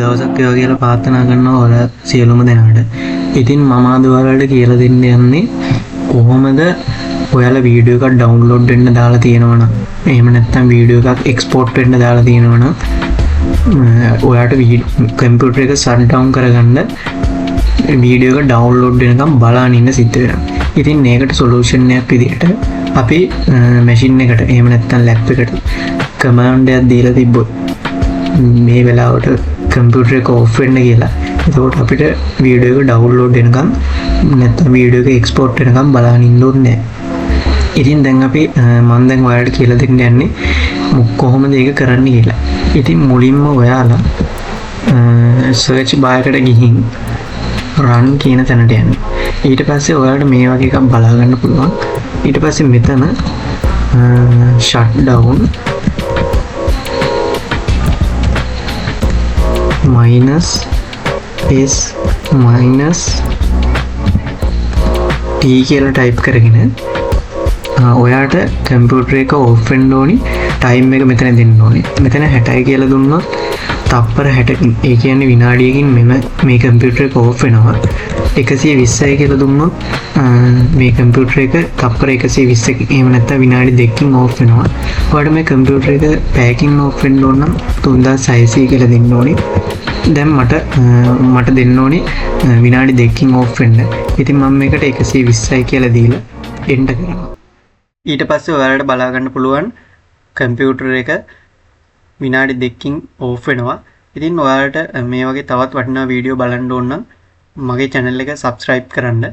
දවසක් ඒ වගේ කියලා ප්‍රාර්ථනා කරනවා ඔයාලා සියලුම දෙනාට. ඉතින් මම අද ඔයාලට කියලා දෙන්න යන්නේ කොහොමද ඔයාලා වීඩියෝ එකක් ඩවුන්ලෝඩ් වෙන්න දාලා තියෙනවනම් එහෙම නැත්නම් වීඩියෝ එකක් එක්ස්පෝර්ට් වෙන්න දාලා තියෙනවනම් ඔයාට කම්පියුටර් එක ෂට් ඩවුන් කරගන්න වීඩියෝ එක ඩවුන්ලෝඩ් වෙනකම් බලන් ඉන්න සිද්ධ වෙනවා. ඉතින් මේකට සොලියුෂන් එකක් විදිහට අපි මැෂින් එකට එහෙම නැත්නම් ලැප් එකට කමාන්ඩ් එකක් දීලා තිබ්බොත් මේ වෙලාවට කම්පියුටර් එක ඔෆ් වෙන්න කියලා. එතකොට අපිට වීඩියෝ එක ඩවුන්ලෝඩ් වෙනකම් නැත්නම් වීඩියෝ එක එක්ස්පෝර්ට් වෙනකම් බලන් ඉන්න ඕනේ නැහැ. ඉතින් දැන් අපි මම දැන් ඔයාලට කියලා දෙන්න යන්නේ කොහොමද ඒක කරන්න කියලා. ඉතින් මුලින්ම ඔයාලා සර්ච් බාර් එකට ගිහින් run කියන තැනට යන්න. ඊට පස්සේ ඔයාලට මේ වගේ එකක් බලා ගන්න පුළුවන්. ඊට පස්සේ මෙතන shut down -s -t කියලා ටයිප් කරගෙන ඔයාට කම්පියුටර් එක ඔෆ් වෙන්න ඕනි. ටයිම් එක මෙතන දෙන්න ඕනේ. මෙතන 60යි කියලා දුන්නොත් තප්පර 60කින් ඒ කියන්නේ විනාඩියකින් මේ කම්පියුටර් එක ඔෆ් වෙනවා. 120යි කියලා දුන්නොත් මේ කම්පියුටර් එක තප්පර 120කින් එහෙම නැත්නම් විනාඩි 2කින් ඔෆ් වෙනවා. ඔයාලට මේ කම්පියුටර් එක පැයකින් ඔෆ් වෙන්න ඕන නම් 3600 කියලා දෙන්න ඕනේ. දැන් මට දෙන්න ඕනේ විනාඩි 2කින් ඔෆ් වෙන්න. ඉතින් මම මේකට 120යි කියලා දීලා එන්ටර් කරනවා. ඊට පස්සේ ඔයාලට බලා ගන්න පුළුවන් කම්පියුටර් එක විනාඩි 2කින් ඔෆ් වෙනවා. ඉතින් ඔයාලට මේ වගේ තවත් වටිනා වීඩියෝ බලන්න ඕන නම් මගේ channel එක subscribe කරන්න.